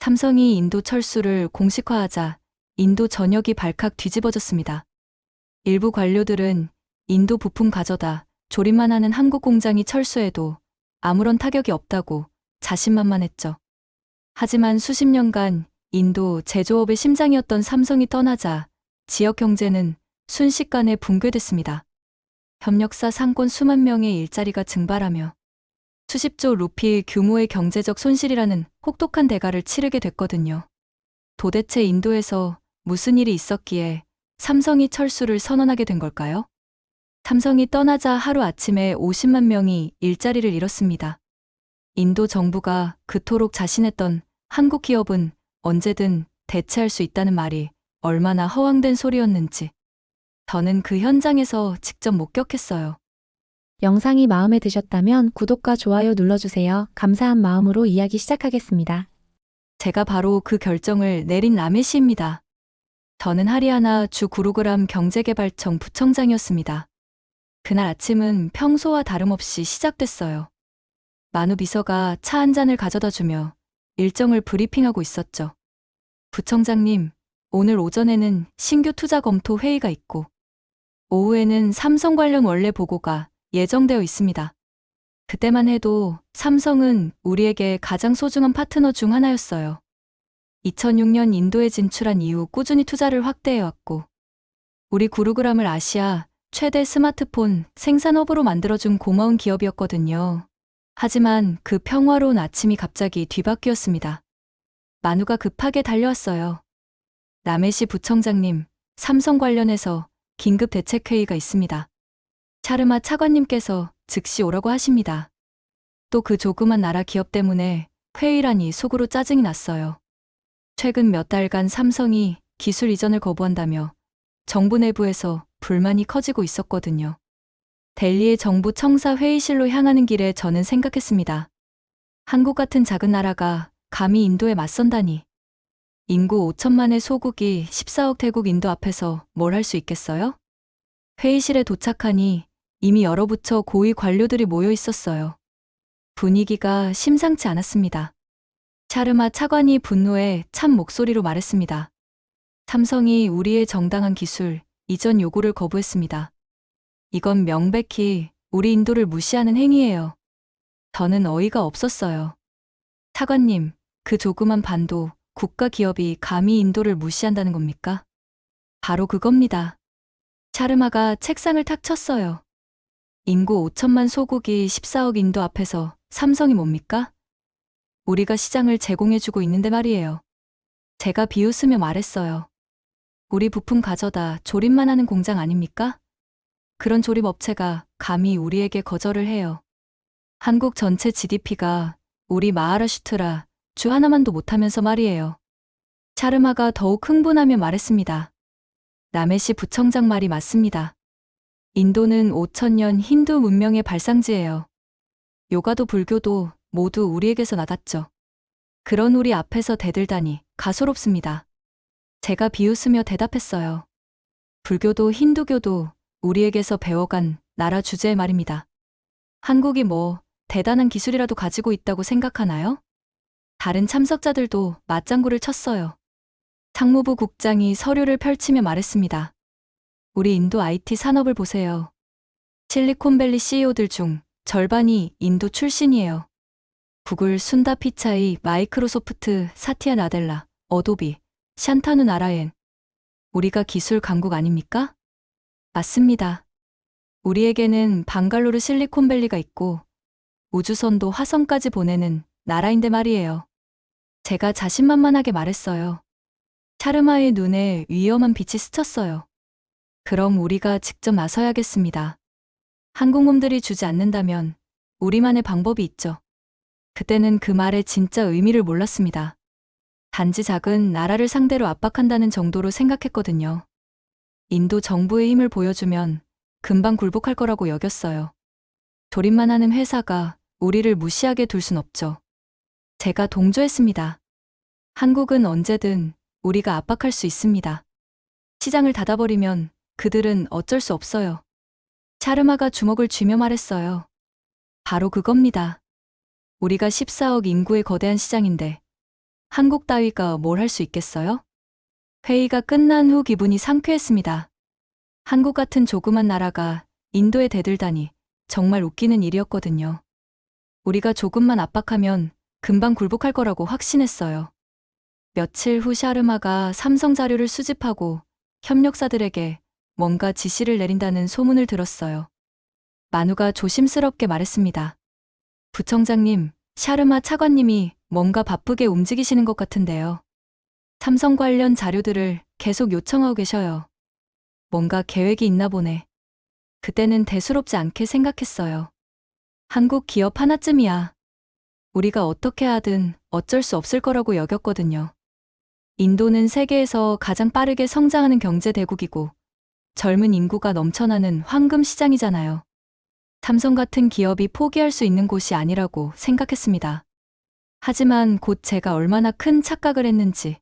삼성이 인도 철수를 공식화하자 인도 전역이 발칵 뒤집어졌습니다. 일부 관료들은 인도 부품 가져다 조립만 하는 한국 공장이 철수해도 아무런 타격이 없다고 자신만만했죠. 하지만 수십 년간 인도 제조업의 심장이었던 삼성이 떠나자 지역 경제는 순식간에 붕괴됐습니다. 협력사 상권 수만 명의 일자리가 증발하며 수십조 루피 규모의 경제적 손실이라는 혹독한 대가를 치르게 됐거든요. 도대체 인도에서 무슨 일이 있었기에 삼성이 철수를 선언하게 된 걸까요? 삼성이 떠나자 하루아침에 50만 명이 일자리를 잃었습니다. 인도 정부가 그토록 자신했던 한국 기업은 언제든 대체할 수 있다는 말이 얼마나 허황된 소리였는지 저는 그 현장에서 직접 목격했어요. 영상이 마음에 드셨다면 구독과 좋아요 눌러주세요. 감사한 마음으로 이야기 시작하겠습니다. 제가 바로 그 결정을 내린 라메시입니다. 저는 하리아나 주 구루그람 경제개발청 부청장이었습니다. 그날 아침은 평소와 다름없이 시작됐어요. 만우 비서가 차 한 잔을 가져다 주며 일정을 브리핑하고 있었죠. 부청장님, 오늘 오전에는 신규 투자 검토 회의가 있고 오후에는 삼성 관련 원래 보고가 예정되어 있습니다. 그때만 해도 삼성은 우리에게 가장 소중한 파트너 중 하나였어요. 2006년 인도에 진출한 이후 꾸준히 투자를 확대해왔고 우리 구루그람을 아시아 최대 스마트폰 생산업으로 만들어준 고마운 기업이었거든요. 하지만 그 평화로운 아침이 갑자기 뒤바뀌었습니다. 만우가 급하게 달려왔어요. 라메시 부청장님, 삼성 관련해서 긴급 대책회의가 있습니다. 샤르마 차관님께서 즉시 오라고 하십니다. 또 그 조그만 나라 기업 때문에 회의라니 속으로 짜증이 났어요. 최근 몇 달간 삼성이 기술 이전을 거부한다며 정부 내부에서 불만이 커지고 있었거든요. 델리의 정부 청사 회의실로 향하는 길에 저는 생각했습니다. 한국 같은 작은 나라가 감히 인도에 맞선다니. 인구 5천만의 소국이 14억 대국 인도 앞에서 뭘 할 수 있겠어요? 회의실에 도착하니 이미 여러 부처 고위 관료들이 모여 있었어요. 분위기가 심상치 않았습니다. 샤르마 차관이 분노에 찬 목소리로 말했습니다. 삼성이 우리의 정당한 기술 이전 요구를 거부했습니다. 이건 명백히 우리 인도를 무시하는 행위예요. 저는 어이가 없었어요. 차관님, 그 조그만 반도 국가 기업이 감히 인도를 무시한다는 겁니까? 바로 그겁니다. 샤르마가 책상을 탁 쳤어요. 인구 5천만 소국이 14억 인도 앞에서 삼성이 뭡니까? 우리가 시장을 제공해주고 있는데 말이에요. 제가 비웃으며 말했어요. 우리 부품 가져다 조립만 하는 공장 아닙니까? 그런 조립업체가 감히 우리에게 거절을 해요. 한국 전체 GDP가 우리 마하라슈트라 주 하나만도 못하면서 말이에요. 샤르마가 더욱 흥분하며 말했습니다. 라메시 부청장 말이 맞습니다. 인도는 5천년 힌두 문명의 발상지예요. 요가도 불교도 모두 우리에게서 나왔죠. 그런 우리 앞에서 대들다니 가소롭습니다. 제가 비웃으며 대답했어요. 불교도 힌두교도 우리에게서 배워간 나라 주제의 말입니다. 한국이 뭐 대단한 기술이라도 가지고 있다고 생각하나요? 다른 참석자들도 맞장구를 쳤어요. 상무부 국장이 서류를 펼치며 말했습니다. 우리 인도 IT 산업을 보세요. 실리콘밸리 CEO들 중 절반이 인도 출신이에요. 구글 순다 피차이, 마이크로소프트 사티아 나델라, 어도비, 샨타누 나라엔. 우리가 기술 강국 아닙니까? 맞습니다. 우리에게는 방갈로르 실리콘밸리가 있고 우주선도 화성까지 보내는 나라인데 말이에요. 제가 자신만만하게 말했어요. 샤르마의 눈에 위험한 빛이 스쳤어요. 그럼 우리가 직접 나서야겠습니다. 한국놈들이 주지 않는다면 우리만의 방법이 있죠. 그때는 그 말의 진짜 의미를 몰랐습니다. 단지 작은 나라를 상대로 압박한다는 정도로 생각했거든요. 인도 정부의 힘을 보여주면 금방 굴복할 거라고 여겼어요. 조립만 하는 회사가 우리를 무시하게 둘 순 없죠. 제가 동조했습니다. 한국은 언제든 우리가 압박할 수 있습니다. 시장을 닫아버리면 그들은 어쩔 수 없어요. 샤르마가 주먹을 쥐며 말했어요. 바로 그겁니다. 우리가 14억 인구의 거대한 시장인데 한국 따위가 뭘 할 수 있겠어요? 회의가 끝난 후 기분이 상쾌했습니다. 한국 같은 조그만 나라가 인도에 대들다니 정말 웃기는 일이었거든요. 우리가 조금만 압박하면 금방 굴복할 거라고 확신했어요. 며칠 후 샤르마가 삼성 자료를 수집하고 협력사들에게 뭔가 지시를 내린다는 소문을 들었어요. 만우가 조심스럽게 말했습니다. 부청장님, 샤르마 차관님이 뭔가 바쁘게 움직이시는 것 같은데요. 삼성 관련 자료들을 계속 요청하고 계셔요. 뭔가 계획이 있나 보네. 그때는 대수롭지 않게 생각했어요. 한국 기업 하나쯤이야. 우리가 어떻게 하든 어쩔 수 없을 거라고 여겼거든요. 인도는 세계에서 가장 빠르게 성장하는 경제 대국이고 젊은 인구가 넘쳐나는 황금 시장이잖아요. 삼성 같은 기업이 포기할 수 있는 곳이 아니라고 생각했습니다. 하지만 곧 제가 얼마나 큰 착각을 했는지,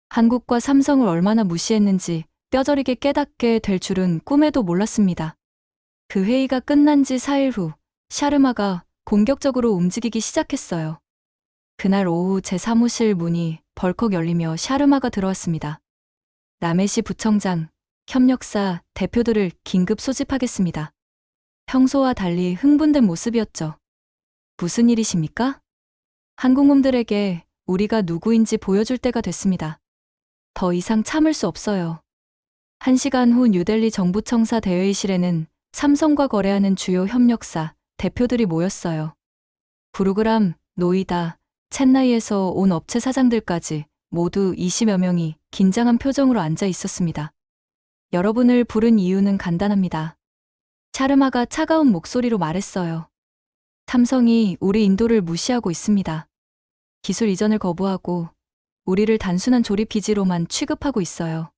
한국과 삼성을 얼마나 무시했는지 뼈저리게 깨닫게 될 줄은 꿈에도 몰랐습니다. 그 회의가 끝난 지 4일 후 샤르마가 공격적으로 움직이기 시작했어요. 그날 오후 제 사무실 문이 벌컥 열리며 샤르마가 들어왔습니다. 라메시 부청장, 협력사, 대표들을 긴급 소집하겠습니다. 평소와 달리 흥분된 모습이었죠. 무슨 일이십니까? 한국놈들에게 우리가 누구인지 보여줄 때가 됐습니다. 더 이상 참을 수 없어요. 1시간 후 뉴델리 정부청사 대회의실에는 삼성과 거래하는 주요 협력사, 대표들이 모였어요. 구루그람, 노이다, 첸나이에서 온 업체 사장들까지 모두 20여 명이 긴장한 표정으로 앉아 있었습니다. 여러분을 부른 이유는 간단합니다. 샤르마가 차가운 목소리로 말했어요. 삼성이 우리 인도를 무시하고 있습니다. 기술 이전을 거부하고 우리를 단순한 조립 기지로만 취급하고 있어요.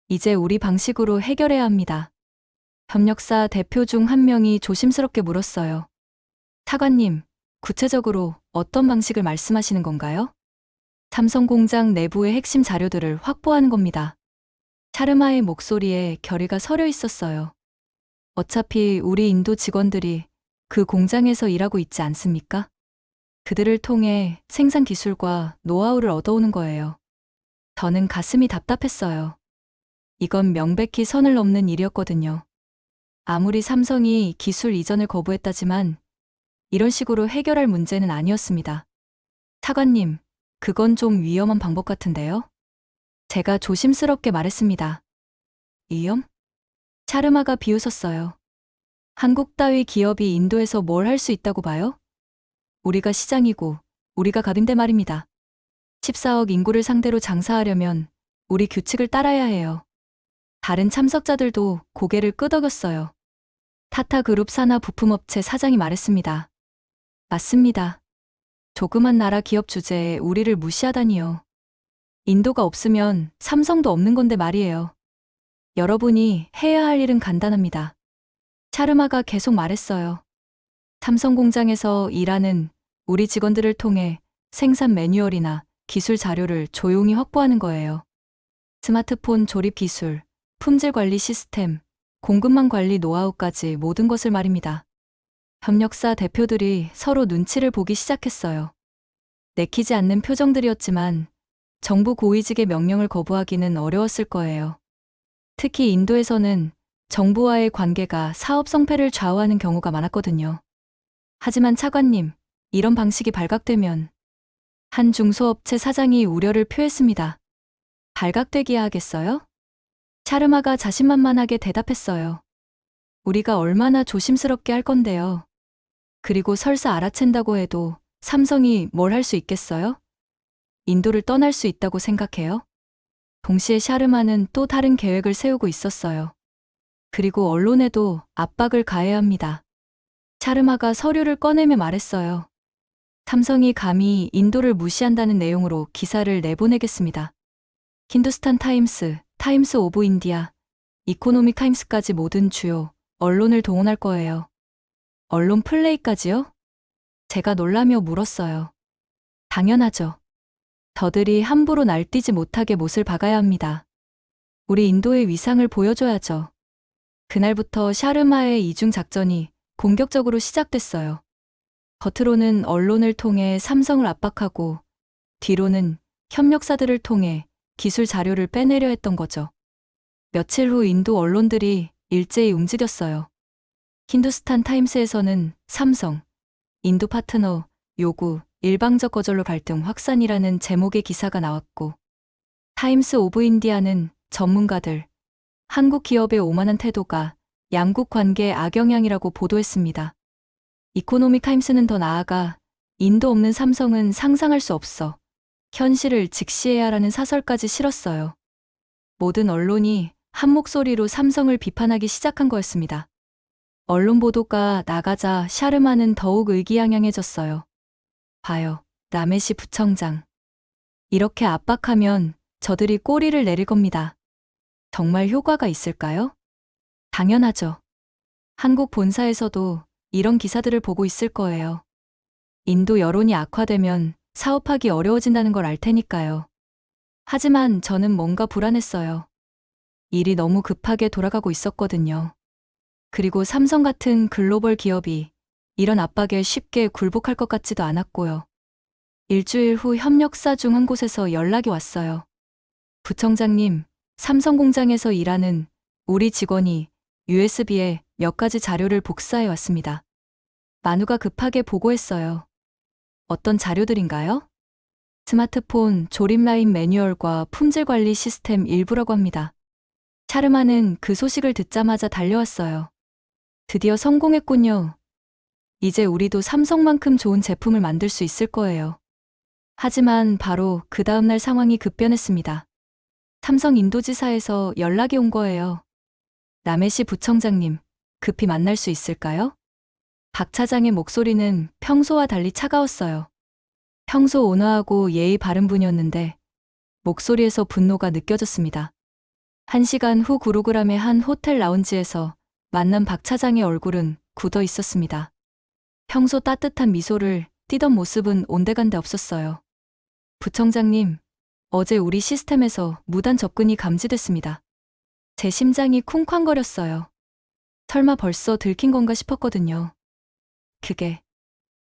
이제 우리 방식으로 해결해야 합니다. 협력사 대표 중 한 명이 조심스럽게 물었어요. 차관님, 구체적으로 어떤 방식을 말씀하시는 건가요? 삼성 공장 내부의 핵심 자료들을 확보하는 겁니다. 샤르마의 목소리에 결의가 서려 있었어요. 어차피 우리 인도 직원들이 그 공장에서 일하고 있지 않습니까? 그들을 통해 생산 기술과 노하우를 얻어오는 거예요. 저는 가슴이 답답했어요. 이건 명백히 선을 넘는 일이었거든요. 아무리 삼성이 기술 이전을 거부했다지만 이런 식으로 해결할 문제는 아니었습니다. 차관님, 그건 좀 위험한 방법 같은데요? 제가 조심스럽게 말했습니다. 위험? 샤르마가 비웃었어요. 한국 따위 기업이 인도에서 뭘 할 수 있다고 봐요? 우리가 시장이고 우리가 갑인데 말입니다. 14억 인구를 상대로 장사하려면 우리 규칙을 따라야 해요. 다른 참석자들도 고개를 끄덕였어요. 타타그룹 산하 부품업체 사장이 말했습니다. 맞습니다. 조그만 나라 기업 주제에 우리를 무시하다니요. 인도가 없으면 삼성도 없는 건데 말이에요. 여러분이 해야 할 일은 간단합니다. 샤르마가 계속 말했어요. 삼성 공장에서 일하는 우리 직원들을 통해 생산 매뉴얼이나 기술 자료를 조용히 확보하는 거예요. 스마트폰 조립 기술, 품질 관리 시스템, 공급망 관리 노하우까지 모든 것을 말입니다. 협력사 대표들이 서로 눈치를 보기 시작했어요. 내키지 않는 표정들이었지만 정부 고위직의 명령을 거부하기는 어려웠을 거예요. 특히 인도에서는 정부와의 관계가 사업 성패를 좌우하는 경우가 많았거든요. 하지만 차관님, 이런 방식이 발각되면 한 중소업체 사장이 우려를 표했습니다. 발각되기야 하겠어요? 샤르마가 자신만만하게 대답했어요. 우리가 얼마나 조심스럽게 할 건데요. 그리고 설사 알아챈다고 해도 삼성이 뭘 할 수 있겠어요? 인도를 떠날 수 있다고 생각해요? 동시에 샤르마는 또 다른 계획을 세우고 있었어요. 그리고 언론에도 압박을 가해야 합니다. 샤르마가 서류를 꺼내며 말했어요. 삼성이 감히 인도를 무시한다는 내용으로 기사를 내보내겠습니다. 힌두스탄 타임스, 타임스 오브 인디아, 이코노믹 타임스까지 모든 주요 언론을 동원할 거예요. 언론 플레이까지요? 제가 놀라며 물었어요. 당연하죠. 저들이 함부로 날뛰지 못하게 못을 박아야 합니다. 우리 인도의 위상을 보여줘야죠. 그날부터 샤르마의 이중 작전이 본격적으로 시작됐어요. 겉으로는 언론을 통해 삼성을 압박하고 뒤로는 협력사들을 통해 기술 자료를 빼내려 했던 거죠. 며칠 후 인도 언론들이 일제히 움직였어요. 힌두스탄 타임스에서는 삼성, 인도 파트너, 요구, 일방적 거절로 갈등 확산이라는 제목의 기사가 나왔고, 타임스 오브 인디아는 전문가들, 한국 기업의 오만한 태도가 양국 관계에 악영향이라고 보도했습니다. 이코노믹 타임스는 더 나아가 인도 없는 삼성은 상상할 수 없어 현실을 직시해야 하라는 사설까지 실었어요. 모든 언론이 한 목소리로 삼성을 비판하기 시작한 거였습니다. 언론 보도가 나가자 샤르마는 더욱 의기양양해졌어요. 봐요, 라메시 부청장. 이렇게 압박하면 저들이 꼬리를 내릴 겁니다. 정말 효과가 있을까요? 당연하죠. 한국 본사에서도 이런 기사들을 보고 있을 거예요. 인도 여론이 악화되면 사업하기 어려워진다는 걸 알 테니까요. 하지만 저는 뭔가 불안했어요. 일이 너무 급하게 돌아가고 있었거든요. 그리고 삼성 같은 글로벌 기업이 이런 압박에 쉽게 굴복할 것 같지도 않았고요. 일주일 후 협력사 중 한 곳에서 연락이 왔어요. 부청장님, 삼성 공장에서 일하는 우리 직원이 USB에 몇 가지 자료를 복사해 왔습니다. 만우가 급하게 보고했어요. 어떤 자료들인가요? 스마트폰 조립 라인 매뉴얼과 품질 관리 시스템 일부라고 합니다. 샤르마는 그 소식을 듣자마자 달려왔어요. 드디어 성공했군요. 이제 우리도 삼성만큼 좋은 제품을 만들 수 있을 거예요. 하지만 바로 그 다음날 상황이 급변했습니다. 삼성 인도지사에서 연락이 온 거예요. 라메시 부청장님, 급히 만날 수 있을까요? 박 차장의 목소리는 평소와 달리 차가웠어요. 평소 온화하고 예의 바른 분이었는데 목소리에서 분노가 느껴졌습니다. 1시간 후 구루그람의 한 호텔 라운지에서 만난 박 차장의 얼굴은 굳어 있었습니다. 평소 따뜻한 미소를 띠던 모습은 온데간데 없었어요. 부청장님, 어제 우리 시스템에서 무단 접근이 감지됐습니다. 제 심장이 쿵쾅거렸어요. 설마 벌써 들킨 건가 싶었거든요. 그게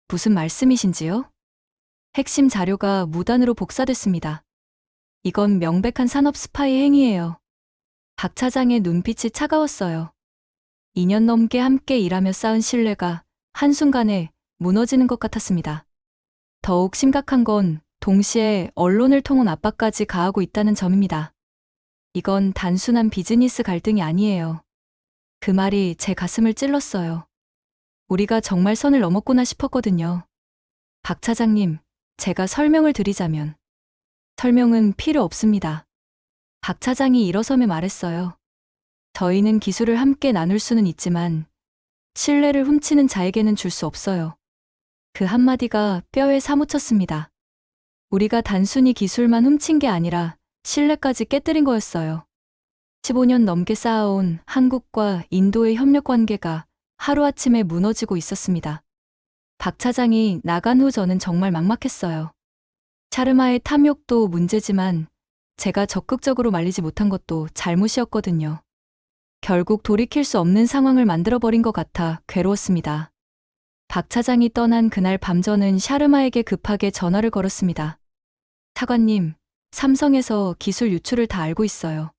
무슨 말씀이신지요? 핵심 자료가 무단으로 복사됐습니다. 이건 명백한 산업 스파이 행위예요. 박 차장의 눈빛이 차가웠어요. 2년 넘게 함께 일하며 쌓은 신뢰가 한순간에 무너지는 것 같았습니다. 더욱 심각한 건 동시에 언론을 통한 압박까지 가하고 있다는 점입니다. 이건 단순한 비즈니스 갈등이 아니에요. 그 말이 제 가슴을 찔렀어요. 우리가 정말 선을 넘었구나 싶었거든요. 박 차장님, 제가 설명을 드리자면. 설명은 필요 없습니다. 박 차장이 일어서며 말했어요. 저희는 기술을 함께 나눌 수는 있지만 신뢰를 훔치는 자에게는 줄 수 없어요. 그 한마디가 뼈에 사무쳤습니다. 우리가 단순히 기술만 훔친 게 아니라 신뢰까지 깨뜨린 거였어요. 15년 넘게 쌓아온 한국과 인도의 협력 관계가 하루아침에 무너지고 있었습니다. 박 차장이 나간 후 저는 정말 막막했어요. 샤르마의 탐욕도 문제지만 제가 적극적으로 말리지 못한 것도 잘못이었거든요. 결국 돌이킬 수 없는 상황을 만들어버린 것 같아 괴로웠습니다. 박 차장이 떠난 그날 밤 저는 샤르마에게 급하게 전화를 걸었습니다. 차관님, 삼성에서 기술 유출을 다 알고 있어요.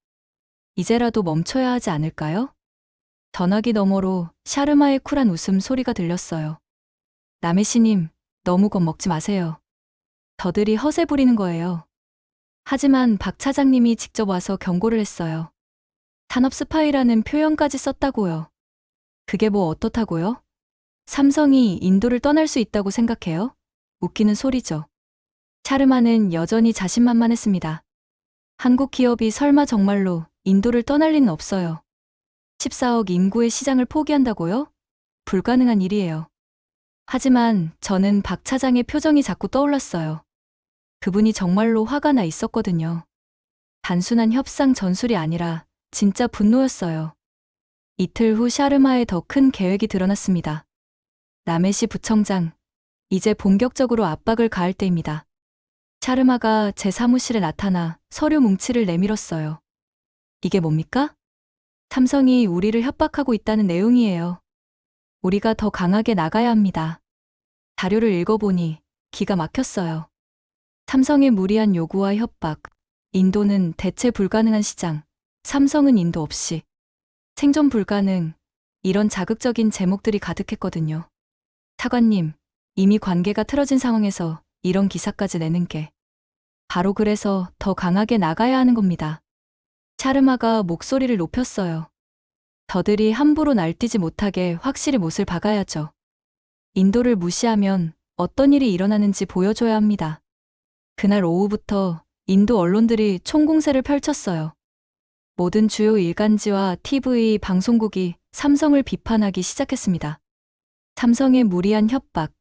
이제라도 멈춰야 하지 않을까요? 전화기 너머로 샤르마의 쿨한 웃음 소리가 들렸어요. 라메시님, 너무 겁먹지 마세요. 저들이 허세 부리는 거예요. 하지만 박 차장님이 직접 와서 경고를 했어요. 산업 스파이라는 표현까지 썼다고요. 그게 뭐 어떻다고요? 삼성이 인도를 떠날 수 있다고 생각해요? 웃기는 소리죠. 샤르마는 여전히 자신만만했습니다. 한국 기업이 설마 정말로 인도를 떠날 리는 없어요. 14억 인구의 시장을 포기한다고요? 불가능한 일이에요. 하지만 저는 박 차장의 표정이 자꾸 떠올랐어요. 그분이 정말로 화가 나 있었거든요. 단순한 협상 전술이 아니라 진짜 분노였어요. 이틀 후 샤르마의 더 큰 계획이 드러났습니다. 라메시 부청장, 이제 본격적으로 압박을 가할 때입니다. 샤르마가 제 사무실에 나타나 서류 뭉치를 내밀었어요. 이게 뭡니까? 삼성이 우리를 협박하고 있다는 내용이에요. 우리가 더 강하게 나가야 합니다. 자료를 읽어보니 기가 막혔어요. 삼성의 무리한 요구와 협박, 인도는 대체 불가능한 시장, 삼성은 인도 없이 생존 불가능, 이런 자극적인 제목들이 가득했거든요. 차관님, 이미 관계가 틀어진 상황에서 이런 기사까지 내는 게 바로 그래서 더 강하게 나가야 하는 겁니다. 샤르마가 목소리를 높였어요. 저들이 함부로 날뛰지 못하게 확실히 못을 박아야죠. 인도를 무시하면 어떤 일이 일어나는지 보여줘야 합니다. 그날 오후부터 인도 언론들이 총공세를 펼쳤어요. 모든 주요 일간지와 TV 방송국이 삼성을 비판하기 시작했습니다. 삼성의 무리한 협박,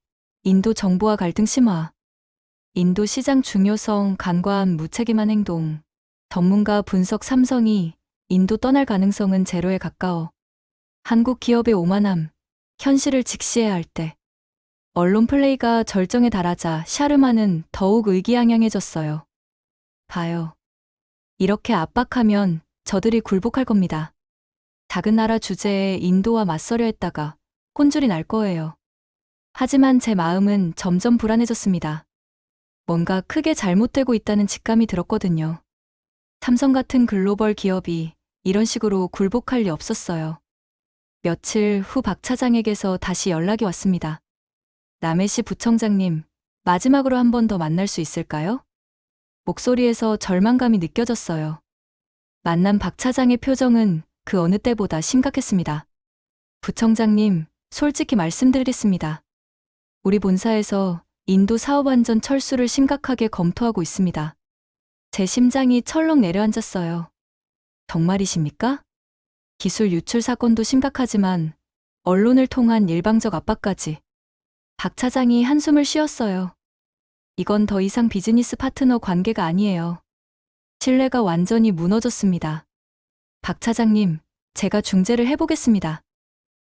인도 정부와 갈등 심화, 인도 시장 중요성 간과한 무책임한 행동, 전문가 분석 삼성이 인도 떠날 가능성은 제로에 가까워 한국 기업의 오만함, 현실을 직시해야 할 때 언론 플레이가 절정에 달하자 샤르마는 더욱 의기양양해졌어요. 봐요. 이렇게 압박하면 저들이 굴복할 겁니다. 작은 나라 주제에 인도와 맞서려 했다가 혼쭐이 날 거예요. 하지만 제 마음은 점점 불안해졌습니다. 뭔가 크게 잘못되고 있다는 직감이 들었거든요. 삼성 같은 글로벌 기업이 이런 식으로 굴복할 리 없었어요. 며칠 후 박 차장에게서 다시 연락이 왔습니다. 남해시 부청장님, 마지막으로 한 번 더 만날 수 있을까요? 목소리에서 절망감이 느껴졌어요. 만난 박 차장의 표정은 그 어느 때보다 심각했습니다. 부청장님, 솔직히 말씀드리겠습니다. 우리 본사에서 인도 사업 안전 철수를 심각하게 검토하고 있습니다. 제 심장이 철렁 내려앉았어요. 정말이십니까? 기술 유출 사건도 심각하지만 언론을 통한 일방적 압박까지. 박 차장이 한숨을 쉬었어요. 이건 더 이상 비즈니스 파트너 관계가 아니에요. 신뢰가 완전히 무너졌습니다. 박 차장님, 제가 중재를 해보겠습니다.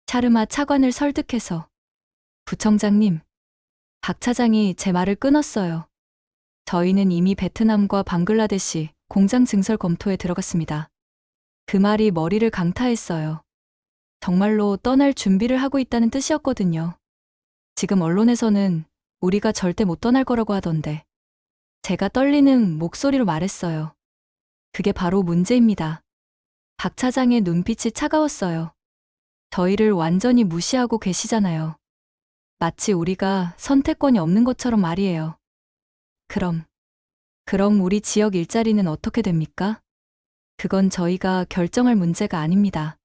샤르마 차관을 설득해서. 부청장님, 박 차장이 제 말을 끊었어요. 저희는 이미 베트남과 방글라데시 공장 증설 검토에 들어갔습니다. 그 말이 머리를 강타했어요. 정말로 떠날 준비를 하고 있다는 뜻이었거든요. 지금 언론에서는 우리가 절대 못 떠날 거라고 하던데. 제가 떨리는 목소리로 말했어요. 그게 바로 문제입니다. 박 차장의 눈빛이 차가웠어요. 저희를 완전히 무시하고 계시잖아요. 마치 우리가 선택권이 없는 것처럼 말이에요. 그럼 우리 지역 일자리는 어떻게 됩니까? 그건 저희가 결정할 문제가 아닙니다.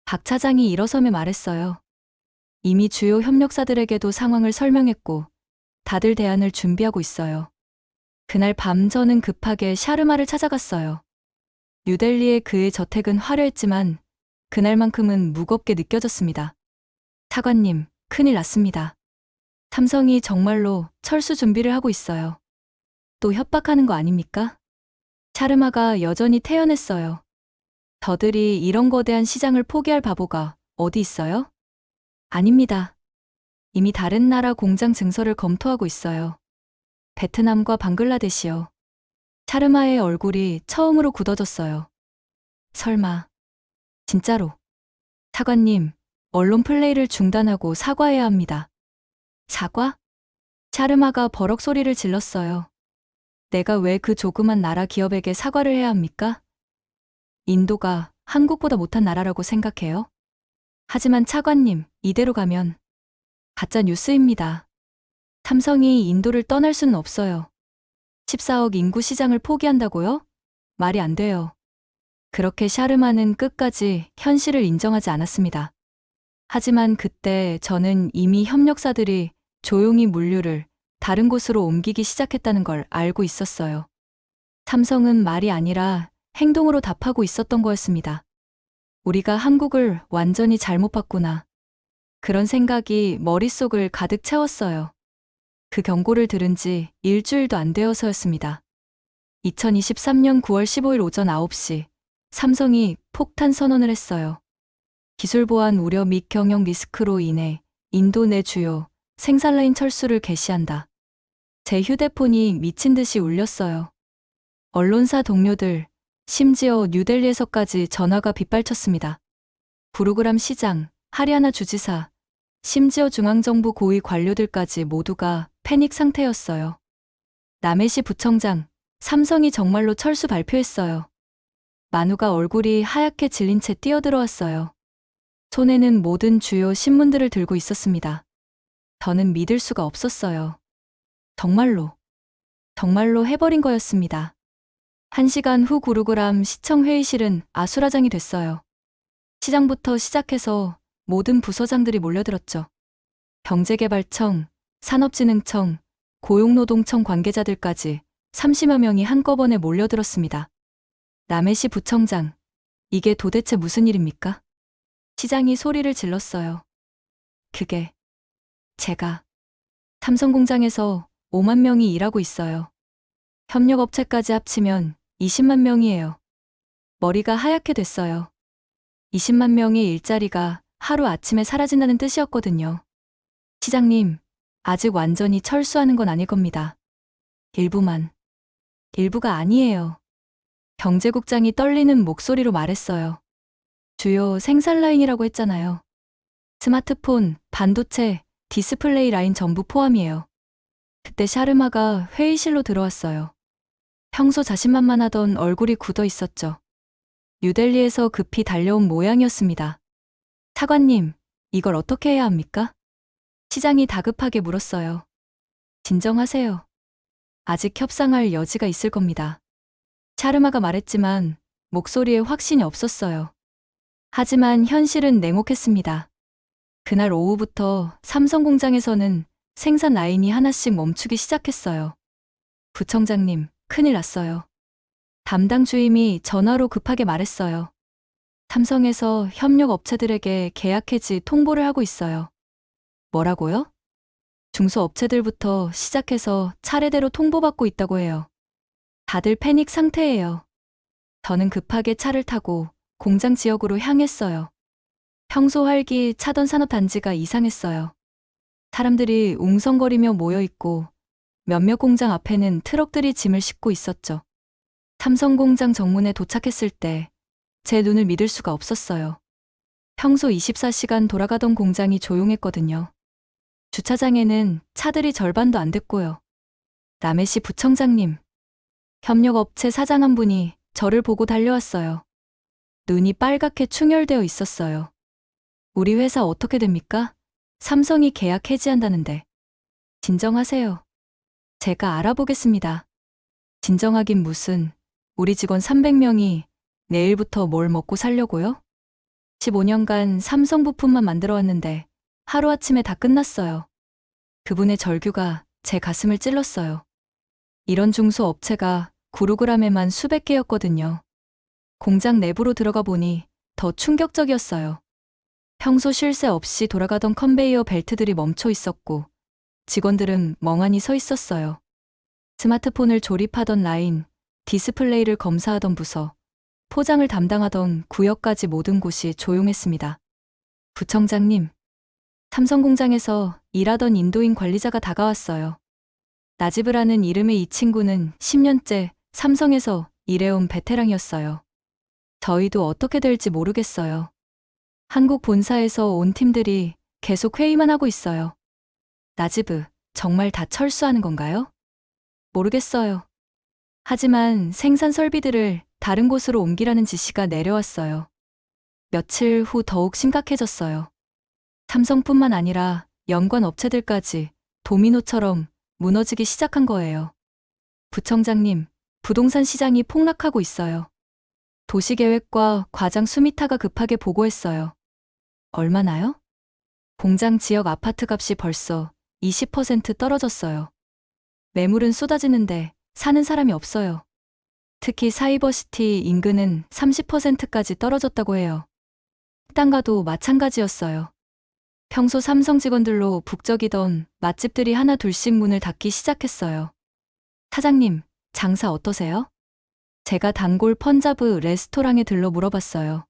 박 차장이 일어서며 말했어요. 이미 주요 협력사들에게도 상황을 설명했고 다들 대안을 준비하고 있어요. 그날 밤 저는 급하게 샤르마를 찾아갔어요. 뉴델리의 그의 저택은 화려했지만 그날만큼은 무겁게 느껴졌습니다. 차관님, 큰일 났습니다. 삼성이 정말로 철수 준비를 하고 있어요. 또 협박하는 거 아닙니까? 샤르마가 여전히 태연했어요. 저들이 이런 거대한 시장을 포기할 바보가 어디 있어요? 아닙니다. 이미 다른 나라 공장 증설을 검토하고 있어요. 베트남과 방글라데시요. 샤르마의 얼굴이 처음으로 굳어졌어요. 설마, 진짜로. 차관님, 언론 플레이를 중단하고 사과해야 합니다. 사과? 샤르마가 버럭 소리를 질렀어요. 내가 왜 그 조그만 나라 기업에게 사과를 해야 합니까? 인도가 한국보다 못한 나라라고 생각해요? 하지만 차관님, 이대로 가면 가짜 뉴스입니다. 삼성이 인도를 떠날 수는 없어요. 14억 인구 시장을 포기한다고요? 말이 안 돼요. 그렇게 샤르마는 끝까지 현실을 인정하지 않았습니다. 하지만 그때 저는 이미 협력사들이 조용히 물류를 다른 곳으로 옮기기 시작했다는 걸 알고 있었어요. 삼성은 말이 아니라 행동으로 답하고 있었던 거였습니다. 우리가 한국을 완전히 잘못 봤구나. 그런 생각이 머릿속을 가득 채웠어요. 그 경고를 들은 지 일주일도 안 되어서였습니다. 2023년 9월 15일 오전 9시, 삼성이 폭탄 선언을 했어요. 기술 보안 우려 및 경영 리스크로 인해 인도 내 주요 생산라인 철수를 개시한다. 제 휴대폰이 미친 듯이 울렸어요. 언론사 동료들, 심지어 뉴델리에서까지 전화가 빗발쳤습니다. 구루그람 시장, 하리아나 주지사, 심지어 중앙정부 고위 관료들까지 모두가 패닉 상태였어요. 남해시 부청장, 삼성이 정말로 철수 발표했어요. 만우가 얼굴이 하얗게 질린 채 뛰어들어왔어요. 손에는 모든 주요 신문들을 들고 있었습니다. 저는 믿을 수가 없었어요. 정말로 해버린 거였습니다. 1시간 후 구루그람 시청 회의실은 아수라장이 됐어요. 시장부터 시작해서 모든 부서장들이 몰려들었죠. 경제개발청, 산업진흥청, 고용노동청 관계자들까지 30여 명이 한꺼번에 몰려들었습니다. 남해시 부청장, 이게 도대체 무슨 일입니까? 시장이 소리를 질렀어요. 그게 제가 삼성공장에서 5만 명이 일하고 있어요. 협력업체까지 합치면 20만 명이에요. 머리가 하얗게 됐어요. 20만 명의 일자리가 하루아침에 사라진다는 뜻이었거든요. 시장님, 아직 완전히 철수하는 건 아닐 겁니다. 일부가 아니에요. 경제국장이 떨리는 목소리로 말했어요. 주요 생산 라인이라고 했잖아요. 스마트폰, 반도체, 디스플레이 라인 전부 포함이에요. 그때 샤르마가 회의실로 들어왔어요. 평소 자신만만하던 얼굴이 굳어 있었죠. 뉴델리에서 급히 달려온 모양이었습니다. 차관님, 이걸 어떻게 해야 합니까? 시장이 다급하게 물었어요. 진정하세요. 아직 협상할 여지가 있을 겁니다. 샤르마가 말했지만 목소리에 확신이 없었어요. 하지만 현실은 냉혹했습니다. 그날 오후부터 삼성공장에서는 생산 라인이 하나씩 멈추기 시작했어요. 부청장님, 큰일 났어요. 담당 주임이 전화로 급하게 말했어요. 삼성에서 협력업체들에게 계약 해지 통보를 하고 있어요. 뭐라고요? 중소업체들부터 시작해서 차례대로 통보받고 있다고 해요. 다들 패닉 상태예요. 저는 급하게 차를 타고 공장 지역으로 향했어요. 평소 활기 차던 산업단지가 이상했어요. 사람들이 웅성거리며 모여있고 몇몇 공장 앞에는 트럭들이 짐을 싣고 있었죠. 삼성공장 정문에 도착했을 때 제 눈을 믿을 수가 없었어요. 평소 24시간 돌아가던 공장이 조용했거든요. 주차장에는 차들이 절반도 안 됐고요. 남해시 부청장님, 협력업체 사장 한 분이 저를 보고 달려왔어요. 눈이 빨갛게 충혈되어 있었어요. 우리 회사 어떻게 됩니까? 삼성이 계약 해지한다는데. 진정하세요. 제가 알아보겠습니다. 진정하긴 무슨, 우리 직원 300명이 내일부터 뭘 먹고 살려고요? 15년간 삼성 부품만 만들어 왔는데 하루아침에 다 끝났어요. 그분의 절규가 제 가슴을 찔렀어요. 이런 중소업체가 구루그람에만 수백 개였거든요. 공장 내부로 들어가 보니 더 충격적이었어요. 평소 쉴 새 없이 돌아가던 컨베이어 벨트들이 멈춰 있었고 직원들은 멍하니 서 있었어요. 스마트폰을 조립하던 라인, 디스플레이를 검사하던 부서, 포장을 담당하던 구역까지 모든 곳이 조용했습니다. 부청장님, 삼성공장에서 일하던 인도인 관리자가 다가왔어요. 나지브라는 이름의 이 친구는 10년째 삼성에서 일해온 베테랑이었어요. 저희도 어떻게 될지 모르겠어요. 한국 본사에서 온 팀들이 계속 회의만 하고 있어요. 나지브, 정말 다 철수하는 건가요? 모르겠어요. 하지만 생산 설비들을 다른 곳으로 옮기라는 지시가 내려왔어요. 며칠 후 더욱 심각해졌어요. 삼성뿐만 아니라 연관 업체들까지 도미노처럼 무너지기 시작한 거예요. 부청장님, 부동산 시장이 폭락하고 있어요. 도시계획과 과장 수미타가 급하게 보고했어요. 얼마나요? 공장 지역 아파트 값이 벌써 20% 떨어졌어요. 매물은 쏟아지는데 사는 사람이 없어요. 특히 사이버시티 인근은 30%까지 떨어졌다고 해요. 땅가도 마찬가지였어요. 평소 삼성 직원들로 북적이던 맛집들이 하나 둘씩 문을 닫기 시작했어요. 사장님, 장사 어떠세요? 제가 단골 펀자브 레스토랑에 들러 물어봤어요.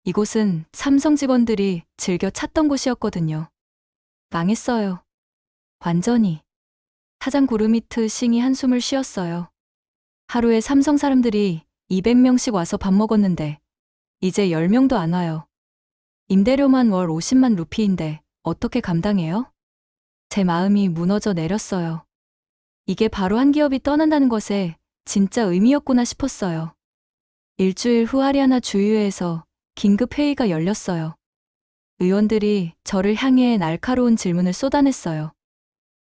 이곳은 삼성 직원들이 즐겨 찾던 곳이었거든요. 망했어요. 완전히. 사장 구르미트 싱이 한숨을 쉬었어요. 하루에 삼성 사람들이 200명씩 와서 밥 먹었는데 이제 10명도 안 와요. 임대료만 월 50만 루피인데 어떻게 감당해요? 제 마음이 무너져 내렸어요. 이게 바로 한 기업이 떠난다는 것에 진짜 의미였구나 싶었어요. 일주일 후 하리아나 주의회에서 긴급 회의가 열렸어요. 의원들이 저를 향해 날카로운 질문을 쏟아냈어요.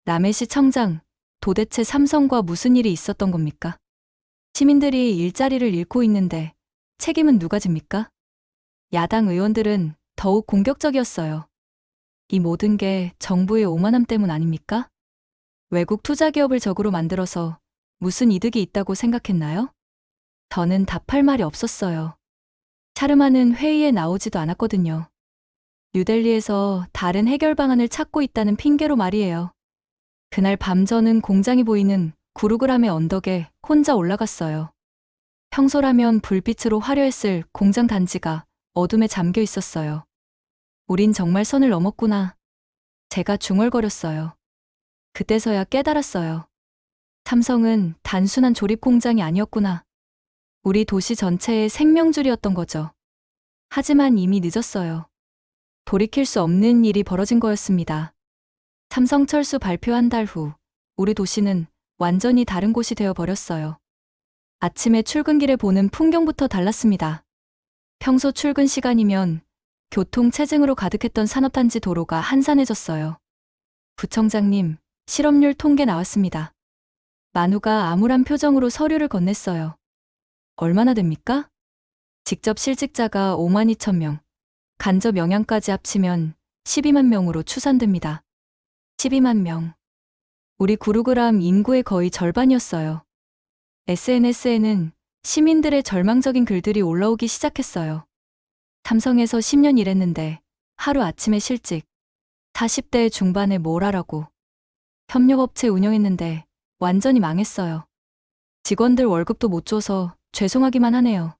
라메시 청장, 도대체 삼성과 무슨 일이 있었던 겁니까? 시민들이 일자리를 잃고 있는데 책임은 누가 집니까? 야당 의원들은 더욱 공격적이었어요. 이 모든 게 정부의 오만함 때문 아닙니까? 외국 투자 기업을 적으로 만들어서 무슨 이득이 있다고 생각했나요? 저는 답할 말이 없었어요. 차르마는 회의에 나오지도 않았거든요. 뉴델리에서 다른 해결 방안을 찾고 있다는 핑계로 말이에요. 그날 밤 저는 공장이 보이는 구루그람의 언덕에 혼자 올라갔어요. 평소라면 불빛으로 화려했을 공장 단지가 어둠에 잠겨 있었어요. 우린 정말 선을 넘었구나. 제가 중얼거렸어요. 그때서야 깨달았어요. 삼성은 단순한 조립 공장이 아니었구나. 우리 도시 전체의 생명줄이었던 거죠. 하지만 이미 늦었어요. 돌이킬 수 없는 일이 벌어진 거였습니다. 삼성철수 발표 한 달 후, 우리 도시는 완전히 다른 곳이 되어 버렸어요. 아침에 출근길에 보는 풍경부터 달랐습니다. 평소 출근 시간이면 교통체증으로 가득했던 산업단지 도로가 한산해졌어요. 부청장님, 실업률 통계 나왔습니다. 만우가 암울한 표정으로 서류를 건넸어요. 얼마나 됩니까? 직접 실직자가 5만 2천 명, 간접 영향까지 합치면 12만 명으로 추산됩니다. 12만 명. 우리 구루그람 인구의 거의 절반이었어요. SNS에는 시민들의 절망적인 글들이 올라오기 시작했어요. 삼성에서 10년 일했는데 하루 아침에 실직. 40대 중반에 뭘 하라고. 협력업체 운영했는데 완전히 망했어요. 직원들 월급도 못 줘서 죄송하기만 하네요.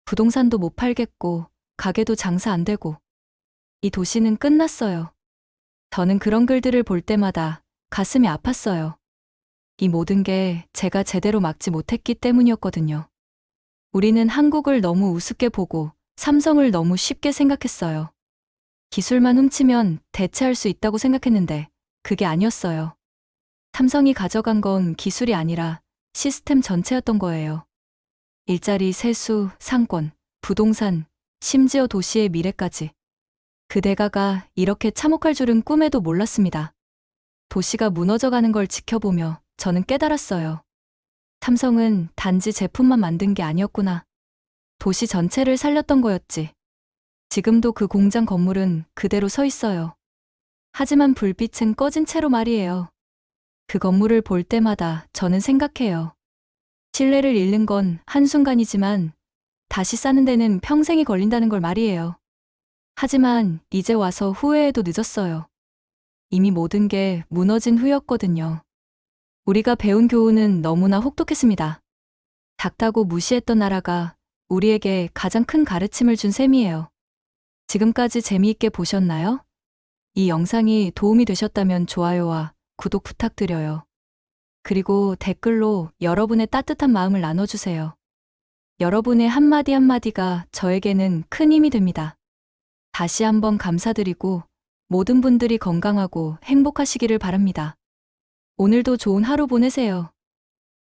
부동산도 못 팔겠고 가게도 장사 안 되고. 이 도시는 끝났어요. 저는 그런 글들을 볼 때마다 가슴이 아팠어요. 이 모든 게 제가 제대로 막지 못했기 때문이었거든요. 우리는 한국을 너무 우습게 보고 삼성을 너무 쉽게 생각했어요. 기술만 훔치면 대체할 수 있다고 생각했는데 그게 아니었어요. 삼성이 가져간 건 기술이 아니라 시스템 전체였던 거예요. 일자리, 세수, 상권, 부동산, 심지어 도시의 미래까지. 그 대가가 이렇게 참혹할 줄은 꿈에도 몰랐습니다. 도시가 무너져가는 걸 지켜보며 저는 깨달았어요. 삼성은 단지 제품만 만든 게 아니었구나. 도시 전체를 살렸던 거였지. 지금도 그 공장 건물은 그대로 서 있어요. 하지만 불빛은 꺼진 채로 말이에요. 그 건물을 볼 때마다 저는 생각해요. 신뢰를 잃는 건 한순간이지만 다시 쌓는 데는 평생이 걸린다는 걸 말이에요. 하지만 이제 와서 후회해도 늦었어요. 이미 모든 게 무너진 후였거든요. 우리가 배운 교훈은 너무나 혹독했습니다. 작다고 무시했던 나라가 우리에게 가장 큰 가르침을 준 셈이에요. 지금까지 재미있게 보셨나요? 이 영상이 도움이 되셨다면 좋아요와 구독 부탁드려요. 그리고 댓글로 여러분의 따뜻한 마음을 나눠주세요. 여러분의 한마디 한마디가 저에게는 큰 힘이 됩니다. 다시 한번 감사드리고 모든 분들이 건강하고 행복하시기를 바랍니다. 오늘도 좋은 하루 보내세요.